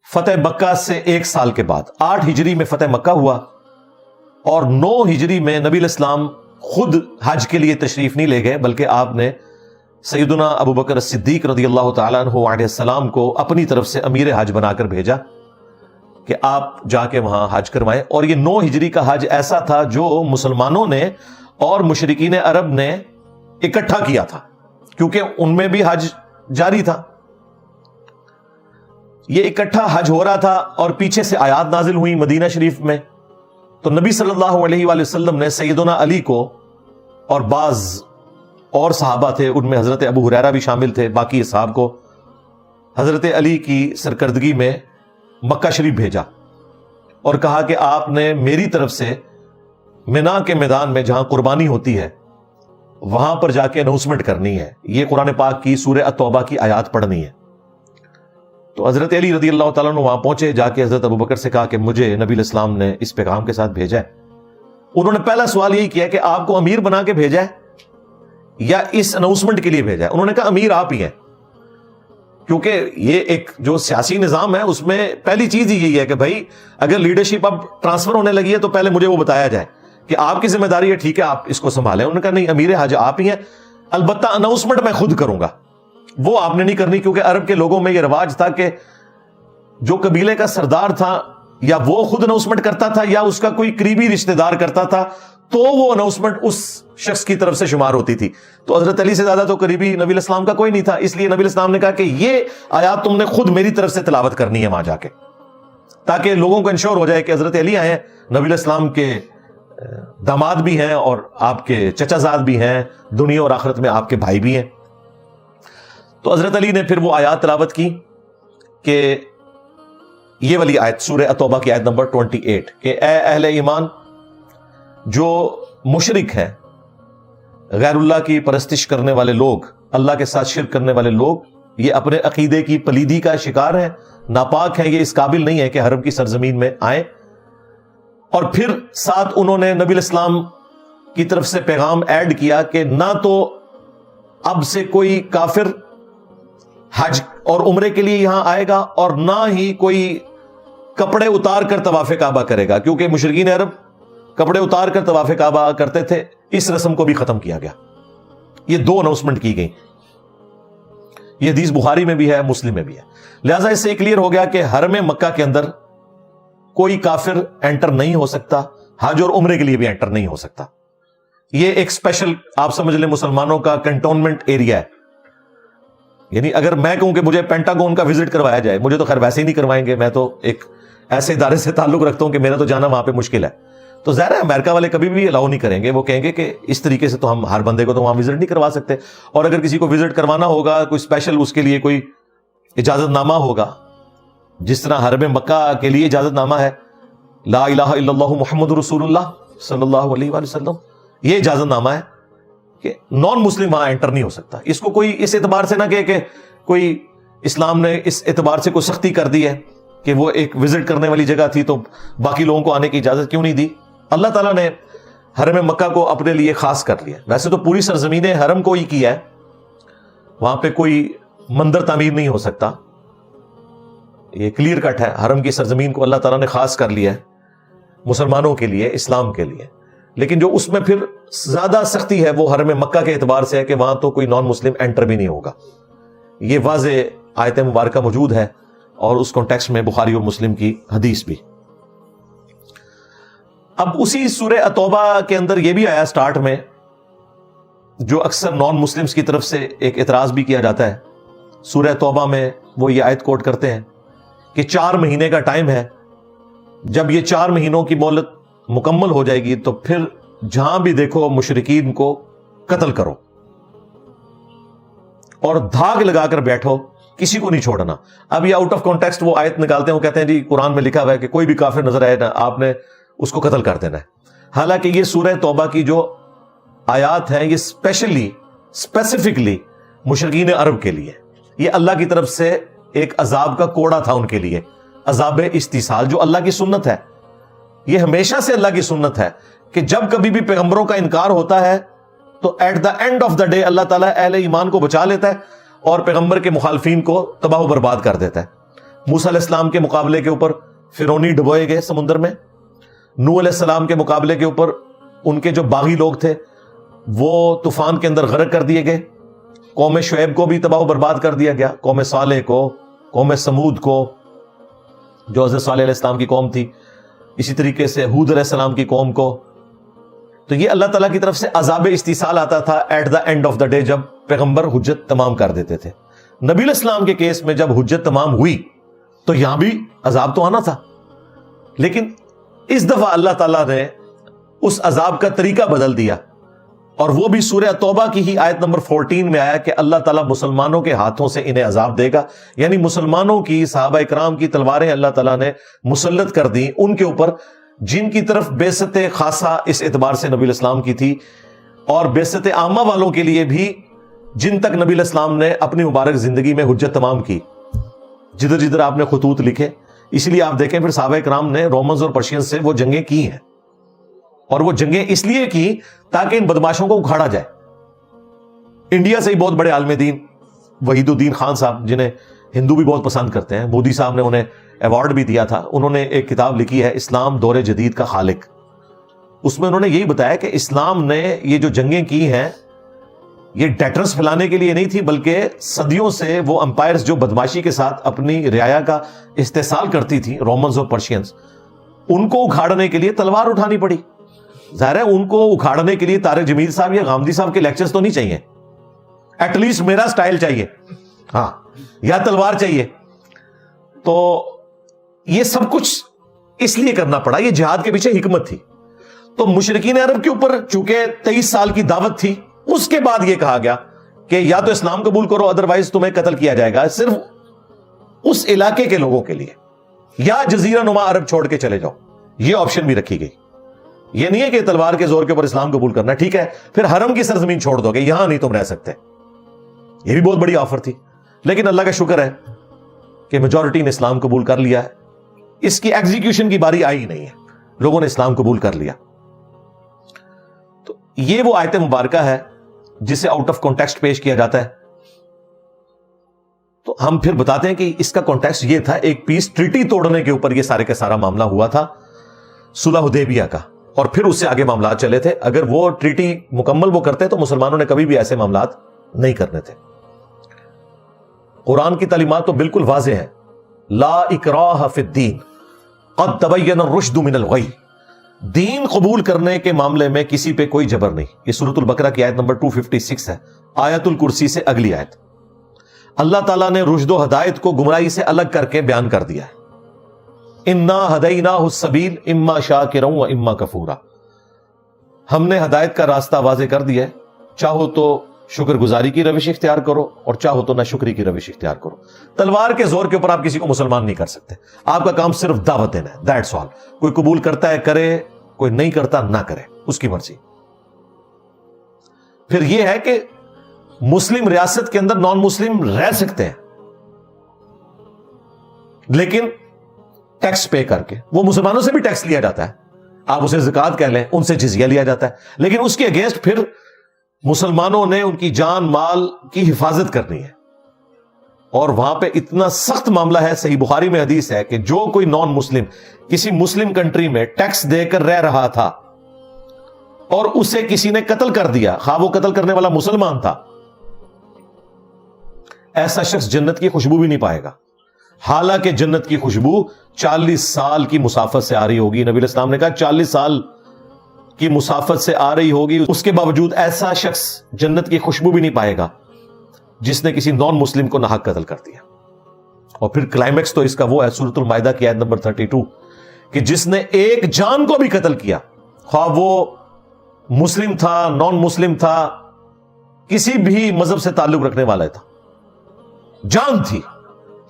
فتح مکہ سے 1 سال کے بعد 8 ہجری میں فتح مکہ ہوا، اور 9 ہجری میں نبی الاسلام خود حج کے لیے تشریف نہیں لے گئے، بلکہ آپ نے سیدنا ابو بکر صدیق رضی اللہ تعالیٰ عنہ علیہ السلام کو اپنی طرف سے امیر حج بنا کر بھیجا کہ آپ جا کے وہاں حج کروائیں۔ اور یہ 9 ہجری کا حج ایسا تھا جو مسلمانوں نے اور مشرکین عرب نے اکٹھا کیا تھا، کیونکہ ان میں بھی حج جاری تھا۔ یہ اکٹھا حج ہو رہا تھا اور پیچھے سے آیات نازل ہوئی مدینہ شریف میں، تو نبی صلی اللہ علیہ وآلہ وسلم نے سیدنا علی کو اور بعض اور صحابہ تھے، ان میں حضرت ابو ہریرہ بھی شامل تھے، باقی اصحاب کو حضرت علی کی سرکردگی میں مکہ شریف بھیجا اور کہا کہ آپ نے میری طرف سے منا کے میدان میں جہاں قربانی ہوتی ہے وہاں پر جا کے اناؤنسمنٹ کرنی ہے، یہ قرآن پاک کی سورہ التوبہ کی آیات پڑھنی ہے۔ تو حضرت علی رضی اللہ تعالیٰ عنہ وہاں پہنچے، جا کے حضرت ابو بکر سے کہا کہ مجھے نبی الاسلام نے اس پیغام کے ساتھ بھیجا ہے۔ انہوں نے پہلا سوال یہی کیا کہ آپ کو امیر بنا کے بھیجا ہے یا اس اناؤنسمنٹ کے لیے بھیجا ہے؟ انہوں نے کہا امیر آپ ہی ہیں، کیونکہ یہ ایک جو سیاسی نظام ہے اس میں پہلی چیز ہی یہی ہے کہ بھائی اگر لیڈرشپ اب ٹرانسفر ہونے لگی ہے تو پہلے مجھے وہ بتایا جائے کہ آپ کی ذمہ داری ہے، ٹھیک ہے آپ اس کو سنبھالیں۔ انہوں نے کہا نہیں، امیر حج آپ ہی ہیں، البتہ اناؤنسمنٹ میں خود کروں گا، وہ آپ نے نہیں کرنی، کیونکہ عرب کے لوگوں میں یہ رواج تھا کہ جو قبیلے کا سردار تھا یا وہ خود اناؤنسمنٹ کرتا تھا یا اس کا کوئی قریبی رشتہ دار کرتا تھا تو وہ اناؤنسمنٹ اس شخص کی طرف سے شمار ہوتی تھی۔ تو حضرت علی سے زیادہ تو قریبی نبی الاسلام کا کوئی نہیں تھا، اس لیے نبی الاسلام نے کہا کہ یہ آیات تم نے خود میری طرف سے تلاوت کرنی ہے وہاں جا کے، تاکہ لوگوں کو انشور ہو جائے کہ حضرت علی آئے ہیں، نبی الاسلام کے داماد بھی ہیں اور آپ کے چچا زاد بھی ہیں، دنیا اور آخرت میں آپ کے بھائی بھی ہیں۔ تو حضرت علی نے پھر وہ آیات تلاوت کی کہ یہ والی آیت سورہ التوبہ کی آیت نمبر 28 کہ اے اہل ایمان، جو مشرک ہیں، غیر اللہ کی پرستش کرنے والے لوگ، اللہ کے ساتھ شرک کرنے والے لوگ، یہ اپنے عقیدے کی پلیدی کا شکار ہیں، ناپاک ہیں، یہ اس قابل نہیں ہے کہ حرم کی سرزمین میں آئیں۔ اور پھر ساتھ انہوں نے نبی الاسلام کی طرف سے پیغام ایڈ کیا کہ نہ تو اب سے کوئی کافر حج اور عمرے کے لیے یہاں آئے گا اور نہ ہی کوئی کپڑے اتار کر طواف کعبہ کرے گا، کیونکہ مشرکین عرب کپڑے اتار کر طواف کعبہ کرتے تھے، اس رسم کو بھی ختم کیا گیا۔ یہ 2 اناؤنسمنٹ کی گئی، یہ حدیث بخاری میں بھی ہے، مسلم میں بھی ہے۔ لہٰذا اس سے کلیئر ہو گیا کہ حرم مکہ کے اندر کوئی کافر انٹر نہیں ہو سکتا، حج اور عمرے کے لیے بھی انٹر نہیں ہو سکتا۔ یہ ایک اسپیشل آپ سمجھ لیں مسلمانوں کا کنٹونمنٹ ایریا ہے، یعنی اگر میں کہوں کہ مجھے پینٹاگون کا وزٹ کروایا جائے، مجھے تو خیر ویسے ہی نہیں کروائیں گے، میں تو ایک ایسے ادارے سے تعلق رکھتا ہوں کہ میرا تو جانا وہاں پہ مشکل ہے، تو ظاہر ہے امریکہ والے کبھی بھی الاؤ نہیں کریں گے، وہ کہیں گے کہ اس طریقے سے تو ہم ہر بندے کو تو وہاں وزٹ نہیں کروا سکتے، اور اگر کسی کو وزٹ کروانا ہوگا کوئی اسپیشل اس کے لیے کوئی اجازت نامہ ہوگا، جس طرح حرم مکہ کے لیے اجازت نامہ ہے لا الہ الا اللہ محمد رسول اللہ صلی اللہ علیہ وآلہ وسلم، یہ اجازت نامہ ہے کہ نان مسلم وہاں انٹر نہیں ہو سکتا۔ اس کو کوئی اس اعتبار سے نہ کہے کہ کوئی اسلام نے اس اعتبار سے کوئی سختی کر دی ہے کہ وہ ایک وزٹ کرنے والی جگہ تھی تو باقی لوگوں کو آنے کی اجازت کیوں نہیں دی۔ اللہ تعالیٰ نے حرم مکہ کو اپنے لیے خاص کر لیا، ویسے تو پوری سرزمین حرم کو ہی کیا ہے، وہاں پہ کوئی مندر تعمیر نہیں ہو سکتا، یہ کلیئر کٹ ہے، حرم کی سرزمین کو اللہ تعالیٰ نے خاص کر لیا ہے مسلمانوں کے لیے، اسلام کے لیے، لیکن جو اس میں پھر زیادہ سختی ہے وہ حرم مکہ کے اعتبار سے ہے کہ وہاں تو کوئی نان مسلم انٹر بھی نہیں ہوگا۔ یہ واضح آیت مبارکہ موجود ہے اور اس کانٹیکسٹ میں بخاری اور مسلم کی حدیث بھی۔ اب اسی سورہ التوبہ کے اندر یہ بھی آیا سٹارٹ میں، جو اکثر نان مسلمز کی طرف سے ایک اعتراض بھی کیا جاتا ہے۔ سورہ توبہ میں وہ یہ آیت کوٹ کرتے ہیں کہ 4 مہینے کا ٹائم ہے، جب یہ 4 مہینوں کی مہلت مکمل ہو جائے گی تو پھر جہاں بھی دیکھو مشرکین کو قتل کرو اور دھاگ لگا کر بیٹھو، کسی کو نہیں چھوڑنا۔ اب یہ آؤٹ آف کانٹیکسٹ وہ آیت نکالتے ہیں، وہ کہتے ہیں جی قرآن میں لکھا ہوا ہے کہ کوئی بھی کافر نظر آئے نا آپ نے اس کو قتل کر دینا ہے، حالانکہ یہ سورہ توبہ کی جو آیات ہیں یہ اسپیسیفکلی مشرکین عرب کے لیے، یہ اللہ کی طرف سے ایک عذاب کا کوڑا تھا ان کے لیے، عذاب استیصال، جو اللہ کی سنت ہے، یہ ہمیشہ سے اللہ کی سنت ہے کہ جب کبھی بھی پیغمبروں کا انکار ہوتا ہے تو at the end of the day اللہ تعالیٰ اہل ایمان کو بچا لیتا ہے اور پیغمبر کے مخالفین کو تباہ و برباد کر دیتا ہے۔ موسیٰ علیہ السلام کے مقابلے کے اوپر فرعونی ڈبوئے گئے سمندر میں. نوح علیہ السلام کے مقابلے کے اوپر ان کے جو باغی لوگ تھے وہ طوفان کے اندر غرق کر دیے گئے. قوم شعیب کو بھی تباہ و برباد کر دیا گیا, قوم صالح کو, قوم سمود کو جو حضرت صالح علیہ السلام کی قوم تھی, اسی طریقے سے ہود علیہ السلام کی قوم کو. تو یہ اللہ تعالیٰ کی طرف سے عذاب استیصال آتا تھا at the end of the day, جب پیغمبر حجت تمام کر دیتے تھے. نبی علیہ السلام کے کیس میں جب حجت تمام ہوئی تو یہاں بھی عذاب تو آنا تھا, لیکن اس دفعہ اللہ تعالیٰ نے اس عذاب کا طریقہ بدل دیا, اور وہ بھی سورہ توبہ کی ہی آیت نمبر 14 میں آیا کہ اللہ تعالیٰ مسلمانوں کے ہاتھوں سے انہیں عذاب دے گا. یعنی مسلمانوں کی, صحابہ اکرام کی تلواریں اللہ تعالیٰ نے مسلط کر دی ان کے اوپر جن کی طرف بعثت خاصہ اس اعتبار سے نبی علیہ السلام کی تھی, اور بعثت عامہ والوں کے لیے بھی جن تک نبی علیہ السلام نے اپنی مبارک زندگی میں حجت تمام کی. جدھر جدھر آپ نے خطوط لکھے, اس لیے آپ دیکھیں پھر صحابہ کرام نے رومنز اور پرشینز سے وہ جنگیں کی ہیں, اور وہ جنگیں اس لیے کی تاکہ ان بدماشوں کو اکھاڑا جائے. انڈیا سے ہی بہت بڑے عالم دین وحید الدین خان صاحب, جنہیں ہندو بھی بہت پسند کرتے ہیں, مودی صاحب نے انہیں ایوارڈ بھی دیا تھا, انہوں نے ایک کتاب لکھی ہے اسلام دور جدید کا خالق. اس میں انہوں نے یہی بتایا کہ اسلام نے یہ جو جنگیں کی ہیں یہ ڈیٹرس پھیلانے کے لیے نہیں تھی, بلکہ صدیوں سے وہ امپائرز جو بدماشی کے ساتھ اپنی رعایا کا استحصال کرتی تھی, رومنز اور پرشینز, ان کو اکھاڑنے کے لیے تلوار اٹھانی پڑی. ظاہر ہے ان کو اکھاڑنے کے لیے طارق جمیل صاحب یا غامدی صاحب کے لیکچرز تو نہیں چاہیے, ایٹ لیسٹ میرا سٹائل چاہیے, ہاں, یا تلوار چاہیے. تو یہ سب کچھ اس لیے کرنا پڑا, یہ جہاد کے پیچھے حکمت تھی. تو مشرکین عرب کے اوپر چونکہ 23 سال کی دعوت تھی, اس کے بعد یہ کہا گیا کہ یا تو اسلام قبول کرو ادروائز تمہیں قتل کیا جائے گا, صرف اس علاقے کے لوگوں کے لیے, یا جزیرہ نما عرب چھوڑ کے چلے جاؤ. یہ آپشن بھی رکھی گئی. یہ نہیں ہے کہ تلوار کے زور کے اوپر اسلام قبول کرنا, ٹھیک ہے, پھر حرم کی سرزمین چھوڑ دو گے, یہاں نہیں تم رہ سکتے. یہ بھی بہت بڑی آفر تھی, لیکن اللہ کا شکر ہے کہ میجورٹی نے اسلام قبول کر لیا ہے. اس کی ایگزیکیوشن کی باری آئی نہیں ہے, لوگوں نے اسلام قبول کر لیا. تو یہ وہ آیت مبارکہ ہے جسے آؤٹ آف کانٹیکسٹ پیش کیا جاتا ہے. تو ہم پھر بتاتے ہیں کہ اس کا کانٹیکسٹ یہ تھا, ایک پیس ٹریٹی توڑنے کے اوپر یہ سارے کا سارا معاملہ ہوا تھا, صلح حدیبیہ کا, اور پھر اس سے آگے معاملات چلے تھے. اگر وہ ٹریٹی مکمل وہ کرتے تو مسلمانوں نے کبھی بھی ایسے معاملات نہیں کرنے تھے. قرآن کی تعلیمات تو بالکل واضح ہے, لا اکراہ فی الدین قد تبین الرشد من الغی. دین قبول کرنے کے معاملے میں کسی پہ کوئی جبر نہیں. یہ سورۃ البقرہ کی آیت نمبر 256 ہے, آیت الکرسی سے اگلی آیت. اللہ تعالیٰ نے رشد و ہدایت کو گمراہی سے الگ کر کے بیان کر دیا ہے. انا ہدیناہ السبیل اما شاکرا و اما کفورا. ہم نے ہدایت کا راستہ واضح کر دیا ہے, چاہو تو شکر گزاری کی روش اختیار کرو اور چاہو تو ناشکری کی روش اختیار کرو. تلوار کے زور کے اوپر آپ کسی کو مسلمان نہیں کر سکتے. آپ کا کام صرف دعوت دینا ہے, دیٹس آل. کوئی قبول کرتا ہے کرے, کوئی نہیں کرتا نہ کرے, اس کی مرضی. پھر یہ ہے کہ مسلم ریاست کے اندر نان مسلم رہ سکتے ہیں, لیکن ٹیکس پے کر کے. وہ مسلمانوں سے بھی ٹیکس لیا جاتا ہے, آپ اسے زکات کہہ لیں, ان سے جزیہ لیا جاتا ہے, لیکن اس کے اگینسٹ پھر مسلمانوں نے ان کی جان مال کی حفاظت کرنی ہے. اور وہاں پہ اتنا سخت معاملہ ہے, صحیح بخاری میں حدیث ہے کہ جو کوئی نان مسلم کسی مسلم کنٹری میں ٹیکس دے کر رہ رہا تھا اور اسے کسی نے قتل کر دیا, خواہ وہ قتل کرنے والا مسلمان تھا, ایسا شخص جنت کی خوشبو بھی نہیں پائے گا, حالانکہ جنت کی خوشبو 40 سال کی مسافت سے آ رہی ہوگی. نبی علیہ السلام نے کہا 40 سال کی مسافت سے آ رہی ہوگی, اس کے باوجود ایسا شخص جنت کی خوشبو بھی نہیں پائے گا جس نے کسی نان مسلم کو ناحق قتل کر دیا. اور پھر کلائمیکس تو اس کا وہ ہے سورۃ المائدہ کی آیت نمبر 32 کہ جس نے ایک جان کو بھی قتل کیا, خواہ وہ مسلم تھا, نان مسلم تھا, کسی بھی مذہب سے تعلق رکھنے والا تھا, جان تھی,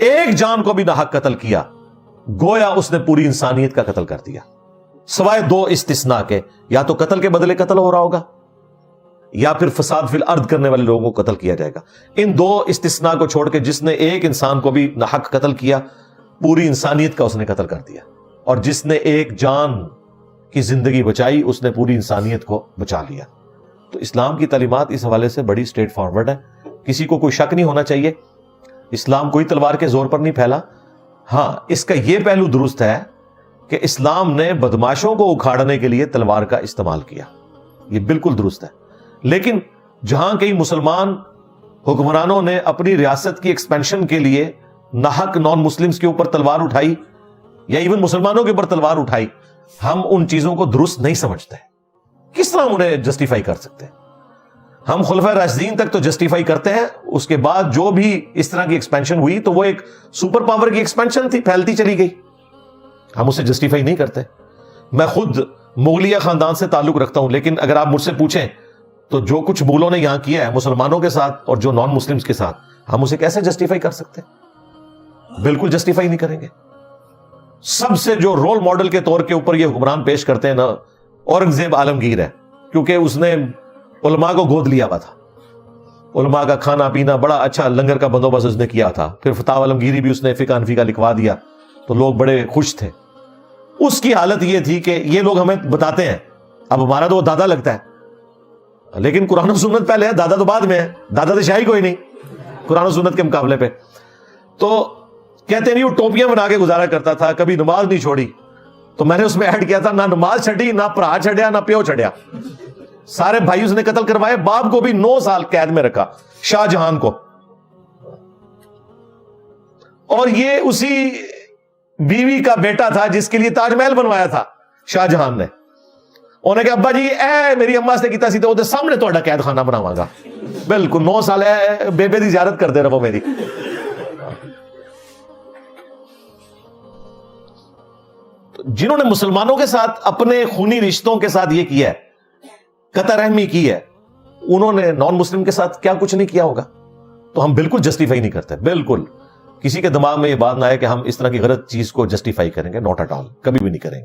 ایک جان کو بھی ناحق قتل کیا, گویا اس نے پوری انسانیت کا قتل کر دیا. سوائے 2 استثناء کے, یا تو قتل کے بدلے قتل ہو رہا ہوگا یا پھر فساد فی الارض کرنے والے لوگوں کو قتل کیا جائے گا. ان 2 استثناء کو چھوڑ کے جس نے ایک انسان کو بھی ناحق قتل کیا, پوری انسانیت کا اس نے قتل کر دیا. اور جس نے ایک جان کی زندگی بچائی, اس نے پوری انسانیت کو بچا لیا. تو اسلام کی تعلیمات اس حوالے سے بڑی اسٹریٹ فارورڈ ہے, کسی کو کوئی شک نہیں ہونا چاہیے. اسلام کوئی تلوار کے زور پر نہیں پھیلا, ہاں اس کا یہ پہلو درست ہے کہ اسلام نے بدماشوں کو اکھاڑنے کے لیے تلوار کا استعمال کیا، یہ بالکل درست ہے، لیکن جہاں کئی مسلمان حکمرانوں نے اپنی ریاست کی ایکسپینشن کے لیے ناحق نان مسلمز کے اوپر تلوار اٹھائی یا ایون مسلمانوں کے اوپر تلوار اٹھائی، ہم ان چیزوں کو درست نہیں سمجھتے، کس طرح انہیں جسٹیفائی کر سکتے ہیں؟ ہم خلفائے راشدین تک تو جسٹیفائی کرتے ہیں، اس کے بعد جو بھی اس طرح کی ایکسپینشن ہوئی تو وہ ایک سپر پاور کی ایکسپینشن تھی، پھیلتی چلی گئی، ہم اسے جسٹیفائی نہیں کرتے۔ میں خود مغلیہ خاندان سے تعلق رکھتا ہوں، لیکن اگر آپ مجھ سے پوچھیں تو جو کچھ مغلوں نے یہاں کیا ہے مسلمانوں کے ساتھ اور جو نان مسلمز کے ساتھ، ہم اسے کیسے جسٹیفائی کر سکتے ہیں؟ بالکل جسٹیفائی نہیں کریں گے۔ سب سے جو رول ماڈل کے طور کے اوپر یہ حکمران پیش کرتے ہیں نا، اورنگزیب عالمگیر ہے، کیونکہ اس نے علماء کو گود لیا ہوا تھا، علماء کا کھانا پینا بڑا اچھا لنگر کا بندوبست اس نے کیا تھا، پھر فتح عالمگیری بھی اس نے فقہ حنفی کا لکھوا دیا تو لوگ بڑے خوش تھے۔ اس کی حالت یہ تھی کہ یہ لوگ ہمیں بتاتے ہیں، اب ہمارا تو وہ دادا لگتا ہے، لیکن قرآن و سنت پہلے ہے، دادا تو بعد میں ہے، دادا تو شاہی کوئی نہیں قرآن و سنت کے مقابلے پہ۔ تو کہتے نہیں وہ ٹوپیاں بنا کے گزارا کرتا تھا، کبھی نماز نہیں چھوڑی، تو میں نے اس میں ایڈ کیا تھا، نہ نماز چھڑی، نہ بھرا چھڑیا، نہ پیو چھڑیا، سارے بھائی اس نے قتل کروائے، باپ کو بھی 9 سال قید میں رکھا، شاہ جہان کو، اور یہ اسی بیوی کا بیٹا تھا جس کے لیے تاج محل بنوایا تھا شاہ جہان نے۔ انہوں نے کہا ابا جی اے میری اما سے کیتا سی تو سامنے تہاڈا قید خانہ بناواں گا، بالکل 9 سال ہے بیبے دی زیارت کردے رہو میری۔ جنہوں نے مسلمانوں کے ساتھ اپنے خونی رشتوں کے ساتھ یہ کیا ہے، قطع رحمی کی ہے، انہوں نے نان مسلم کے ساتھ کیا کچھ نہیں کیا ہوگا؟ تو ہم بالکل جسٹیفائی نہیں کرتے، بالکل کسی کے دماغ میں یہ بات نہ آئے کہ ہم اس طرح کی غلط چیز کو جسٹیفائی کریں گے، ناٹ ایٹ آل، کبھی بھی نہیں کریں گے۔